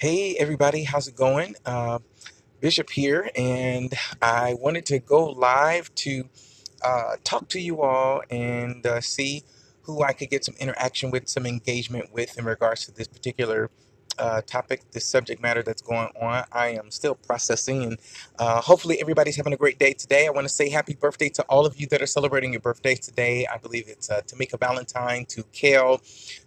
Hey everybody, how's it going? Bishop here, and I wanted to go live to talk to you all and see who I could get some interaction with, some engagement with in regards to this particular topic, this subject matter that's going on. I am still processing, and hopefully everybody's having a great day today. I want to say happy birthday to all of you that are celebrating your birthdays today. I believe it's Tamika Valentine, to Kale,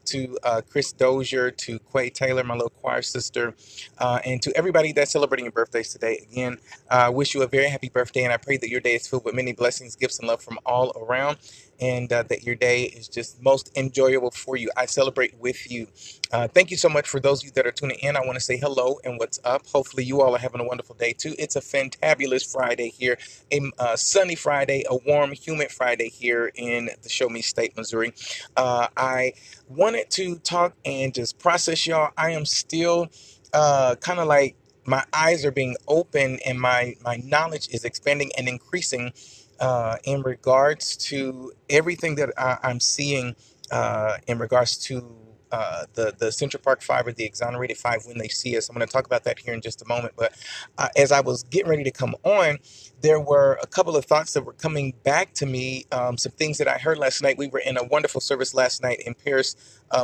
to Chris Dozier, to Quay Taylor, my little choir sister, and to everybody that's celebrating your birthdays today. Again, I wish you a very happy birthday, and I pray that your day is filled with many blessings, gifts, and love from all around, and that your day is just most enjoyable for you. I celebrate with you. Thank you so much for those of you that are tuning in. I want to say hello and what's up. Hopefully, you all are having a wonderful day too. It's a fantabulous Friday here, a sunny Friday, a warm, humid Friday here in the Show Me State, Missouri. I wanted to talk and just process y'all. I am still kind of like my eyes are being open and my knowledge is expanding and increasing in regards to everything that I'm seeing in regards to the Central Park Five, or the Exonerated Five, when they see us. I'm going to talk about that here in just a moment. But as I was getting ready to come on, there were a couple of thoughts that were coming back to me. Some things that I heard last night. We were in a wonderful service last night in Paris,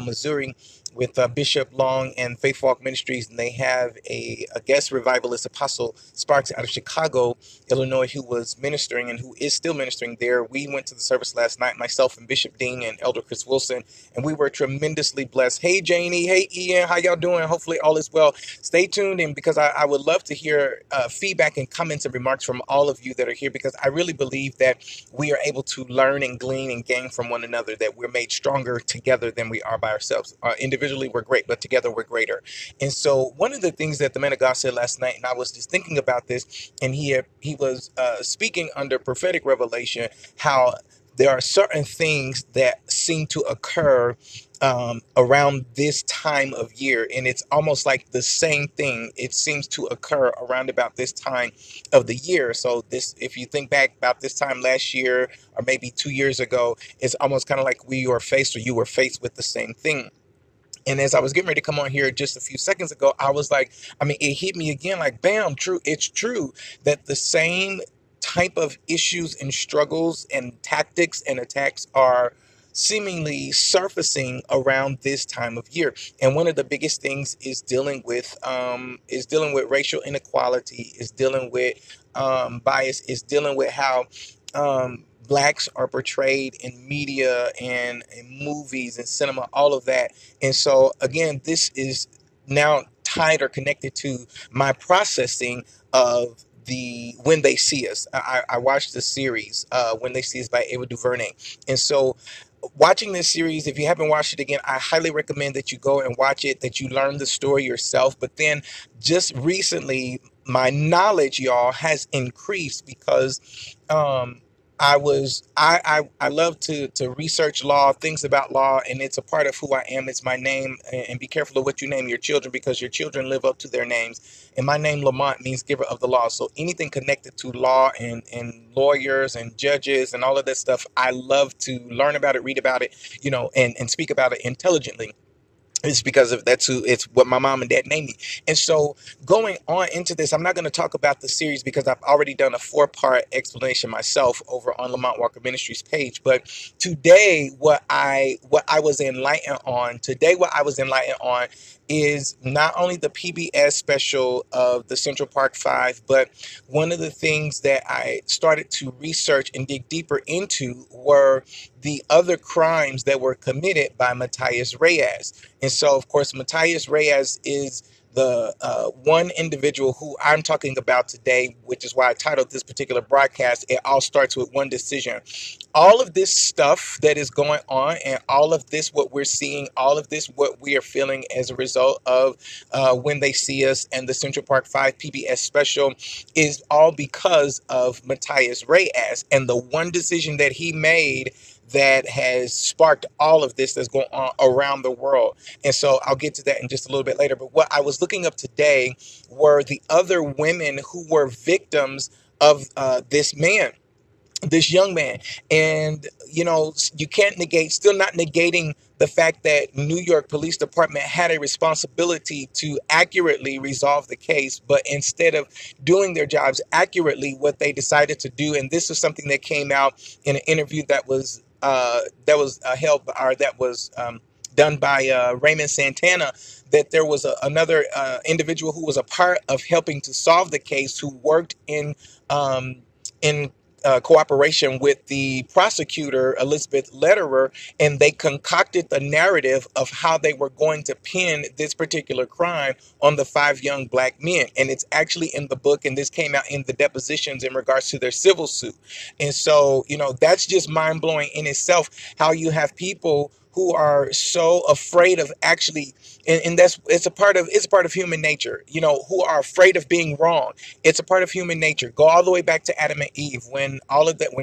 Missouri, with Bishop Long and Faith Walk Ministries, and they have a guest revivalist, Apostle Sparks, out of Chicago, Illinois, who was ministering and who is still ministering there. We went to the service last night, myself and Bishop Dean and Elder Chris Wilson, and we were tremendously blessed. Hey Janie, hey Ian, how y'all doing? Hopefully all is well. Stay tuned in, because I would love to hear feedback and comments and remarks from all of you that are here, because I really believe that we are able to learn and glean and gain from one another, that we're made stronger together than we are by ourselves. Individually, we're great, but together we're greater. And so one of the things that the man of God said last night, and I was just thinking about this, and he was speaking under prophetic revelation, how there are certain things that seem to occur around this time of year, and it's almost like the same thing. It seems to occur around about this time of the year. So this, if you think back about this time last year or maybe 2 years ago, it's almost kind of like we were faced, or you were faced with the same thing. And as I was getting ready to come on here just a few seconds ago, I was like, I mean, it hit me again, like, bam, true. It's true that the same type of issues and struggles and tactics and attacks are seemingly surfacing around this time of year. And one of the biggest things is dealing with racial inequality, is dealing with bias, is dealing with how blacks are portrayed in media and in movies and cinema, all of that. And so again, this is now tied or connected to my processing of the When They See Us. I watched the series When They See Us by Ava DuVernay. And so watching this series, if you haven't watched it again, I highly recommend that you go and watch it, that you learn the story yourself. But then just recently, my knowledge, y'all, has increased, because I love to research law, things about law, and it's a part of who I am. It's my name, and be careful of what you name your children, because your children live up to their names. And my name, Lamont, means giver of the law. So anything connected to law and lawyers and judges and all of that stuff, I love to learn about it, read about it, and speak about it intelligently. It's because of that's who it's what my mom and dad named me. And so going on into this, I'm not going to talk about the series, because I've already done a 4-part explanation myself over on Lamont Walker Ministries page. But today, what I was enlightened on is not only the PBS special of the Central Park Five, but one of the things that I started to research and dig deeper into were the other crimes that were committed by Matthias Reyes. And so, of course, Matthias Reyes is the one individual who I'm talking about today, which is why I titled this particular broadcast, It All Starts With One Decision. All of this stuff that is going on, and all of this, what we're seeing, all of this, what we are feeling as a result of When They See Us and the Central Park 5 PBS special, is all because of Matthias Reyes and the one decision that he made that has sparked all of this that's going on around the world. And so I'll get to that in just a little bit later. But what I was looking up today were the other women who were victims of this young man. And, you can't negate, still not negating the fact that New York Police Department had a responsibility to accurately resolve the case, but instead of doing their jobs accurately, what they decided to do, and this was something that came out in an interview held or that was done by Raymond Santana, that there was another individual who was a part of helping to solve the case, who worked um, in cooperation with the prosecutor, Elizabeth Lederer, and they concocted the narrative of how they were going to pin this particular crime on the five young black men. And it's actually in the book, and this came out in the depositions in regards to their civil suit. And so, that's just mind blowing in itself, how you have people who are so afraid of actually, and that's it's a part of human nature, who are afraid of being wrong. It's a part of human nature. Go all the way back to Adam and Eve. When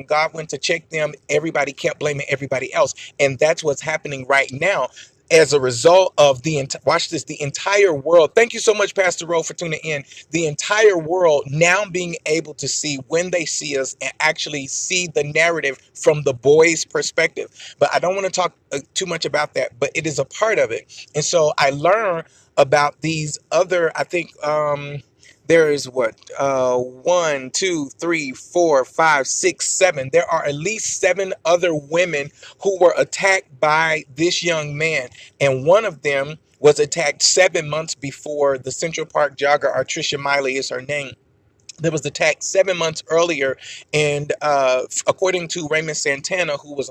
God went to check them, everybody kept blaming everybody else. And that's what's happening right now as a result of watch this, the entire world. Thank you so much, Pastor Rowe, for tuning in. The entire world now being able to see, when they see us, and actually see the narrative from the boys' perspective. But I don't want to talk too much about that, but it is a part of it. And so I learned about these other, I think, there is what, 1, 2, 3, 4, 5, 6, 7. There are at least 7 other women who were attacked by this young man, and one of them was attacked 7 months before. The Central Park jogger, Artricia Miley is her name, that was attacked 7 months earlier. And according to Raymond Santana, who's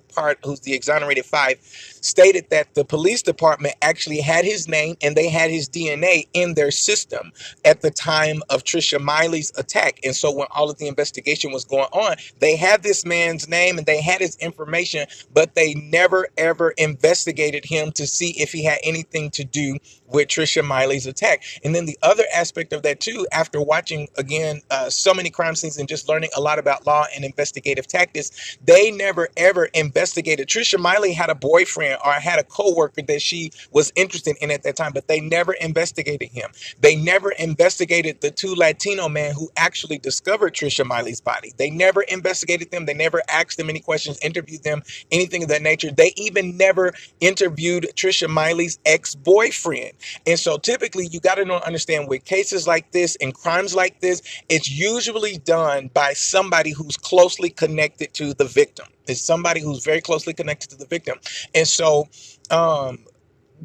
the exonerated 5, stated that the police department actually had his name and they had his DNA in their system at the time of Trisha Miley's attack. And so when all of the investigation was going on, they had this man's name and they had his information, but they never ever investigated him to see if he had anything to do with Trisha Miley's attack. And then the other aspect of that too, after watching again so many crime scenes and just learning a lot about law and investigative tactics, they never ever investigated. Trisha Miley had a boyfriend or had a co-worker that she was interested in at that time, but they never investigated him. They never investigated the 2 Latino men who actually discovered Trisha Miley's body. They never investigated them. They never asked them any questions, interviewed them, anything of that nature. They even never interviewed Trisha Miley's ex-boyfriend. And so typically you got to understand, with cases like this and crimes like this, it's usually done by somebody who's closely connected to the victim. It's somebody who's very closely connected to the victim. And so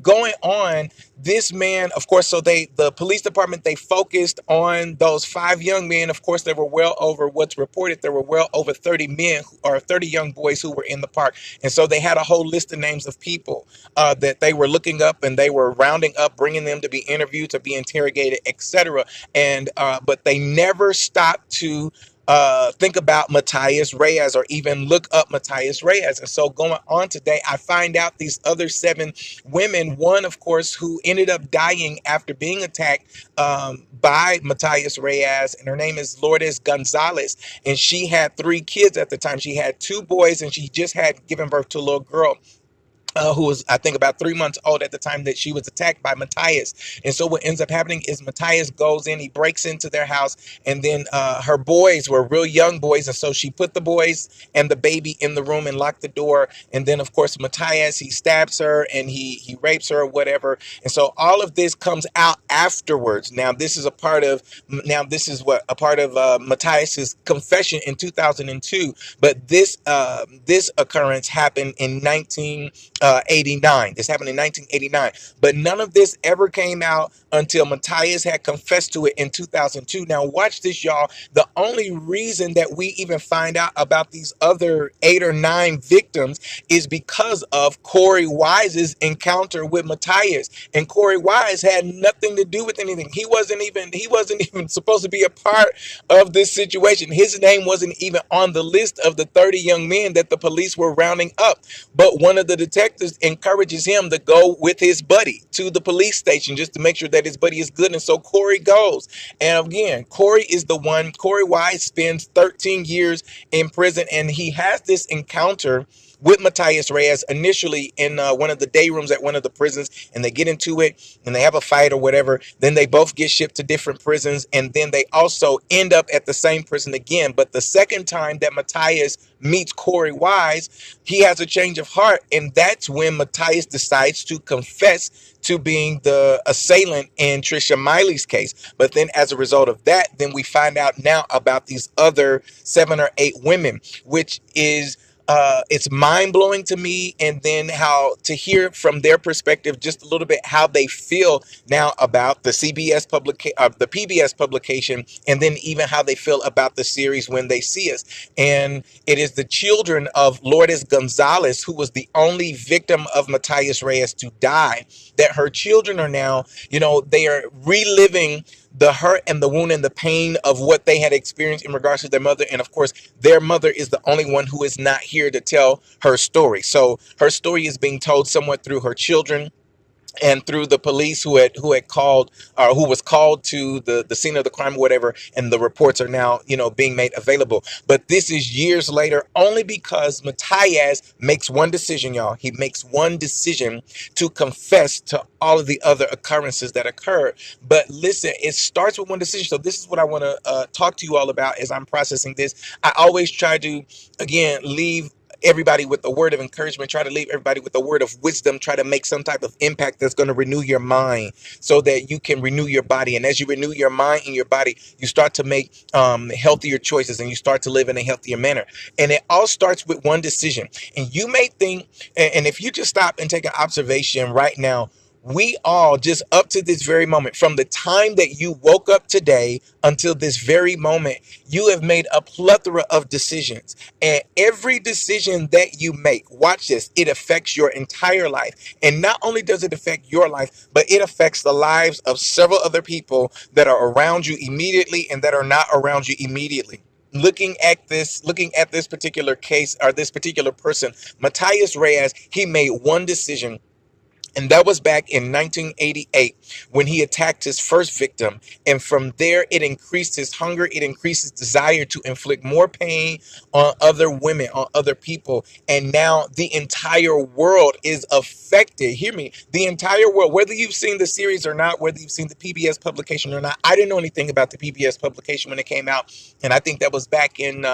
going on, this man, of course, so the police department, they focused on those 5 young men. Of course, there were well over, what's reported, there were well over 30 men or 30 young boys who were in the park. And so they had a whole list of names of people that they were looking up, and they were rounding up, bringing them to be interviewed, to be interrogated, etc. And but they never stopped to think about Matias Reyes or even look up Matias Reyes. And so going on today, I find out these other 7 women, one, of course, who ended up dying after being attacked by Matias Reyes, and her name is Lourdes Gonzalez. And she had 3 kids at the time. She had 2 boys, and she just had given birth to a little girl. Who was, I think, about 3 months old at the time that she was attacked by Matias. And so what ends up happening is Matias goes in, he breaks into their house, and then her boys were real young boys. And so she put the boys and the baby in the room and locked the door. And then, of course, Matias, he stabs her and he rapes her or whatever. And so all of this comes out afterwards. Now, this is a part of Matias's confession in 2002. But this occurrence happened in 1989. This happened in 1989, but none of this ever came out until Matias had confessed to it in 2002. Now watch this, y'all. The only reason that we even find out about these other 8 or 9 victims is because of Corey Wise's encounter with Matias. And Corey Wise had nothing to do with anything. He wasn't even supposed to be a part of this situation. His name wasn't even on the list of the 30 young men that the police were rounding up. But one of the detectives encourages him to go with his buddy to the police station just to make sure that his buddy is good. And so Corey goes. And again, Corey Wise spends 13 years in prison, and he has this encounter with Matias Reyes initially in one of the day rooms at one of the prisons, and they get into it and they have a fight or whatever. Then they both get shipped to different prisons, and then they also end up at the same prison again. But the second time that Matias meets Corey Wise, he has a change of heart, and that's when Matias decides to confess to being the assailant in Trisha Miley's case. But then as a result of that, then we find out now about these other 7 or 8 women, which is it's mind-blowing to me. And then how to hear from their perspective just a little bit how they feel now about the the PBS publication, and then even how they feel about the series when they see us. And it is the children of Lourdes Gonzalez, who was the only victim of Matias Reyes to die, that her children are now, they are reliving the hurt and the wound and the pain of what they had experienced in regards to their mother. And of course, their mother is the only one who is not here to tell her story. So her story is being told somewhat through her children and through the police who had called, or who was called to the scene of the crime or whatever, and the reports are now being made available. But this is years later, only because Matias makes one decision, y'all. He makes one decision to confess to all of the other occurrences that occurred. But listen, it starts with one decision. So this is what I want to talk to you all about as I'm processing this. I always try to, again, leave everybody with a word of encouragement, try to leave everybody with a word of wisdom, try to make some type of impact that's going to renew your mind so that you can renew your body. And as you renew your mind and your body, you start to make healthier choices, and you start to live in a healthier manner. And it all starts with one decision. And you may think, and if you just stop and take an observation right now, we all, just up to this very moment, from the time that you woke up today until this very moment, you have made a plethora of decisions. And every decision that you make, watch this, it affects your entire life. And not only does it affect your life, but it affects the lives of several other people that are around you immediately and that are not around you immediately. Looking at this particular case, or this particular person, Matias Reyes, he made one decision. And that was back in 1988 when he attacked his first victim. And from there, it increased his hunger. It increased his desire to inflict more pain on other women, on other people. And now the entire world is affected. Hear me. The entire world, whether you've seen the series or not, whether you've seen the PBS publication or not. I didn't know anything about the PBS publication when it came out. And I think that was back in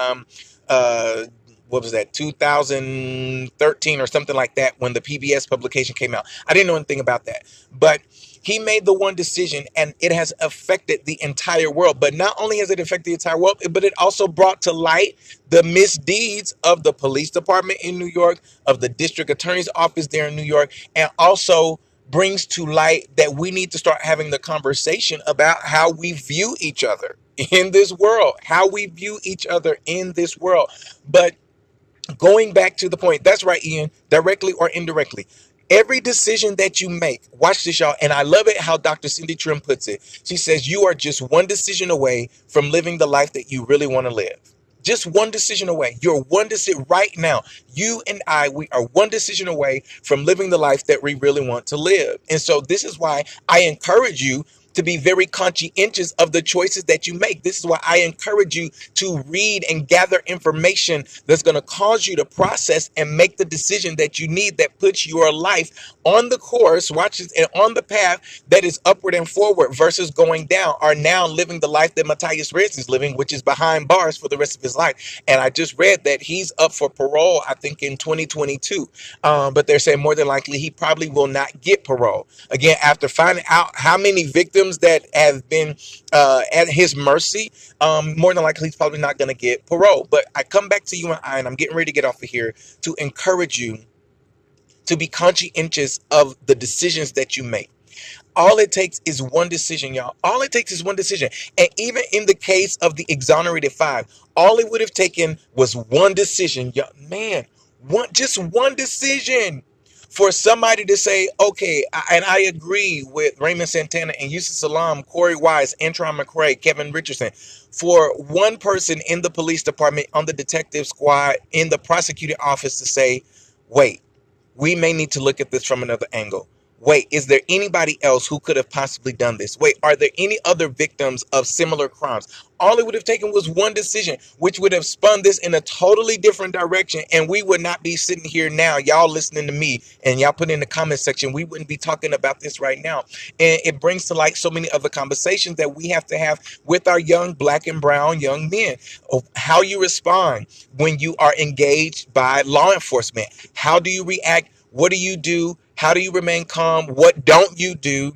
what was that, 2013 or something like that, when the PBS publication came out. I didn't know anything about that. But he made the one decision, and it has affected the entire world. But not only has it affected the entire world, but it also brought to light the misdeeds of the police department in New York, of the district attorney's office there in New York, and also brings to light that we need to start having the conversation about how we view each other in this world, how we view each other in this world. But going back to the point, that's right, Ian, directly or indirectly, every decision that you make, watch this, y'all, and I love it how Dr. Cindy Trim puts it. She says, you are just one decision away from living the life that you really want to live. Just one decision away. You're one decision right now. You and I, we are one decision away from living the life that we really want to live. And so this is why I encourage you to be very conscientious of the choices that you make. This is why I encourage you to read and gather information that's going to cause you to process and make the decision that you need, that puts your life on the course, watch this, and on the path that is upward and forward versus going down, are now living the life that Matias Reyes is living, which is behind bars for the rest of his life. And I just read that he's up for parole, I think in 2022. But they're saying more than likely he probably will not get parole. Again, after finding out how many victims that have been at his mercy, more than likely he's probably not going to get parole. But I come back to you and I'm getting ready to get off of here to encourage you to be conscientious of the decisions that you make. All it takes is one decision, y'all. All it takes is one decision. And even in the case of the exonerated 5, all it would have taken was one decision. Y'all, man, just one decision for somebody to say, okay, and I agree with Raymond Santana and Yusuf Salam, Corey Wise, Antron McCray, Kevin Richardson, for one person in the police department, on the detective squad, in the prosecuting office to say, wait, we may need to look at this from another angle. Wait, is there anybody else who could have possibly done this? Wait, are there any other victims of similar crimes? All it would have taken was one decision, which would have spun this in a totally different direction. And we would not be sitting here now, y'all listening to me, and y'all put in the comment section, we wouldn't be talking about this right now. And it brings to light so many other conversations that we have to have with our young black and brown young men of how you respond when you are engaged by law enforcement. How do you react? What do you do? How do you remain calm? What don't you do?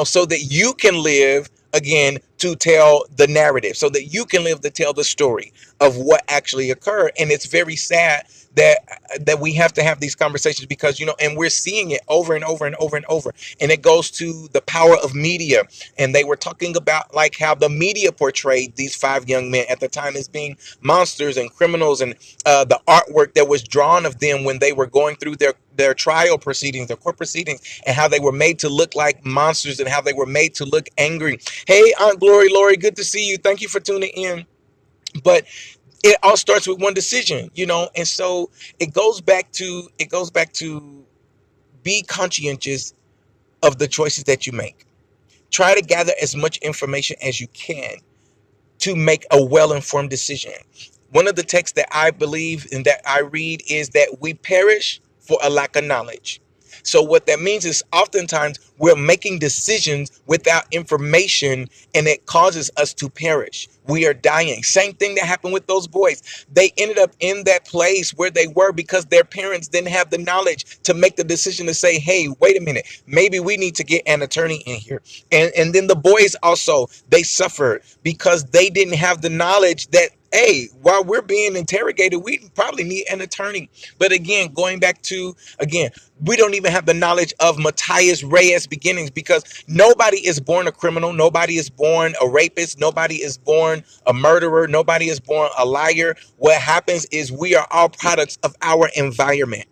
So that you can live again to tell the narrative, so that you can live to tell the story of what actually occurred. And it's very sad that we have to have these conversations because and we're seeing it over and over and over and over. And it goes to the power of media. And they were talking about like how the media portrayed these five young men at the time as being monsters and criminals, and the artwork that was drawn of them when they were going through their trial proceedings, their court proceedings, and how they were made to look like monsters and how they were made to look angry. Hey, Aunt Glory, Lori, good to see you. Thank you for tuning in. But it all starts with one decision, and so it goes back to be conscientious of the choices that you make. Try to gather as much information as you can to make a well-informed decision. One of the texts that I believe and that I read is that we perish for a lack of knowledge. So what that means is oftentimes we're making decisions without information, and it causes us to perish. We are dying. Same thing that happened with those boys. They ended up in that place where they were because their parents didn't have the knowledge to make the decision to say, hey, wait a minute, maybe we need to get an attorney in here. And then the boys also, they suffered because they didn't have the knowledge that, hey, while we're being interrogated, we probably need an attorney. But again, going back to, again, we don't even have the knowledge of Matthias Reyes' beginnings, because nobody is born a criminal. Nobody is born a rapist. Nobody is born a murderer. Nobody is born a liar. What happens is we are all products of our environment.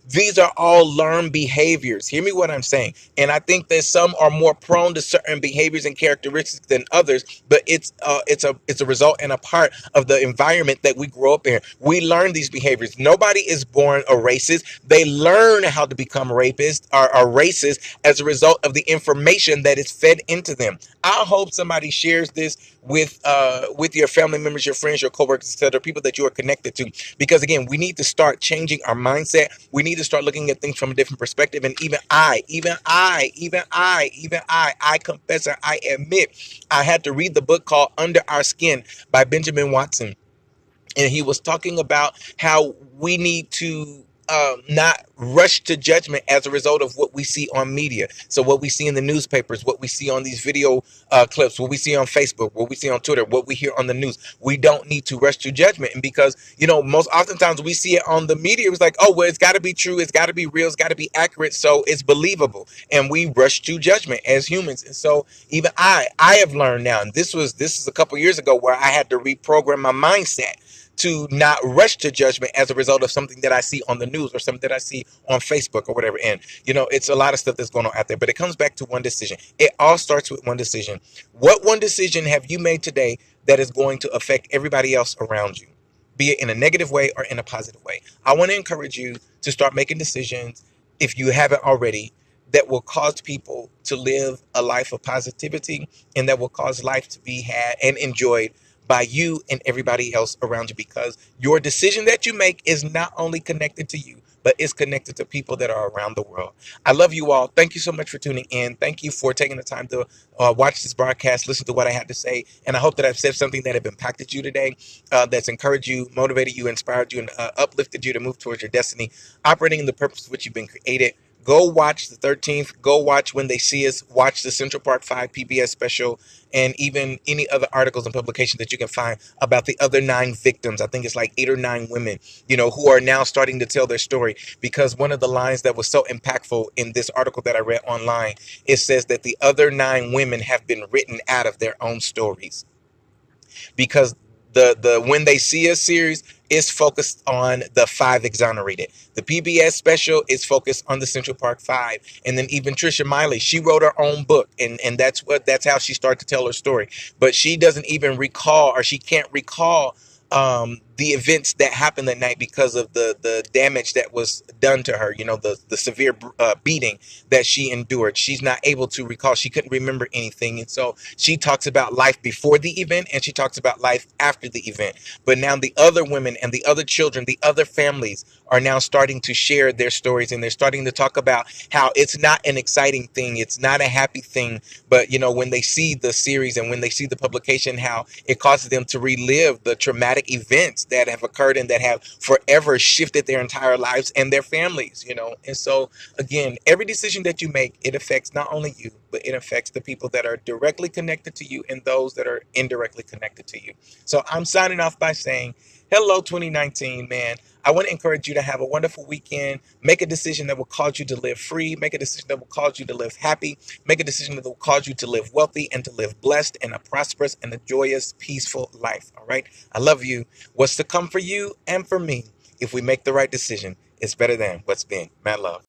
These are all learned behaviors. Hear me what I'm saying. And I think that some are more prone to certain behaviors and characteristics than others, but it's a result and a part of the environment that we grow up in. We learn these behaviors. Nobody is born a racist. They learn how to become rapists or racist as a result of the information that is fed into them. I hope somebody shares this with your family members, your friends, your coworkers, etc., people that you are connected to. Because again, we need to start changing our mindset. We need to start looking at things from a different perspective. And I confess, or I admit, I had to read the book called Under Our Skin by Benjamin Watson. And he was talking about how we need to not rush to judgment as a result of what we see on media. So what we see in the newspapers, what we see on these video clips, what we see on Facebook, what we see on Twitter, what we hear on the news, we don't need to rush to judgment. And because, most oftentimes we see it on the media, it's like, oh, well, it's got to be true, it's got to be real, it's got to be accurate, so it's believable. And we rush to judgment as humans. And so even I have learned now, and this is a couple years ago, where I had to reprogram my mindset to not rush to judgment as a result of something that I see on the news or something that I see on Facebook or whatever. And, it's a lot of stuff that's going on out there, but it comes back to one decision. It all starts with one decision. What one decision have you made today that is going to affect everybody else around you, be it in a negative way or in a positive way? I want to encourage you to start making decisions, if you haven't already, that will cause people to live a life of positivity, and that will cause life to be had and enjoyed by you and everybody else around you, because your decision that you make is not only connected to you, but it's connected to people that are around the world. I love you all. Thank you so much for tuning in. Thank you for taking the time to watch this broadcast, listen to what I had to say. And I hope that I've said something that have impacted you today, that's encouraged you, motivated you, inspired you, and uplifted you to move towards your destiny, operating in the purpose for which you've been created. Go watch the 13th. Go watch When They See Us. Watch the Central Park 5 PBS special, and even any other articles and publications that you can find about the other 9 victims. I think it's like 8 or 9 women, who are now starting to tell their story. Because one of the lines that was so impactful in this article that I read online, it says that the other 9 women have been written out of their own stories, because the When They See Us series is focused on the 5 exonerated. The PBS special is focused on the Central Park 5. And then even Trisha Miley, she wrote her own book, and that's how she started to tell her story. But she doesn't even recall, or she can't recall the events that happened that night because of the damage that was done to her, the severe beating that she endured. She's not able to recall. She couldn't remember anything. And so she talks about life before the event and she talks about life after the event. But now the other women and the other children, the other families are now starting to share their stories, and they're starting to talk about how it's not an exciting thing. It's not a happy thing. But, when they see the series and when they see the publication, how it causes them to relive the traumatic events that have occurred and that have forever shifted their entire lives and their families. And so, again, every decision that you make, it affects not only you, but it affects the people that are directly connected to you and those that are indirectly connected to you. So I'm signing off by saying, hello, 2019, man. I want to encourage you to have a wonderful weekend. Make a decision that will cause you to live free. Make a decision that will cause you to live happy. Make a decision that will cause you to live wealthy and to live blessed and a prosperous and a joyous, peaceful life. All right. I love you. What's to come for you and for me if we make the right decision is better than what's been. Mad love.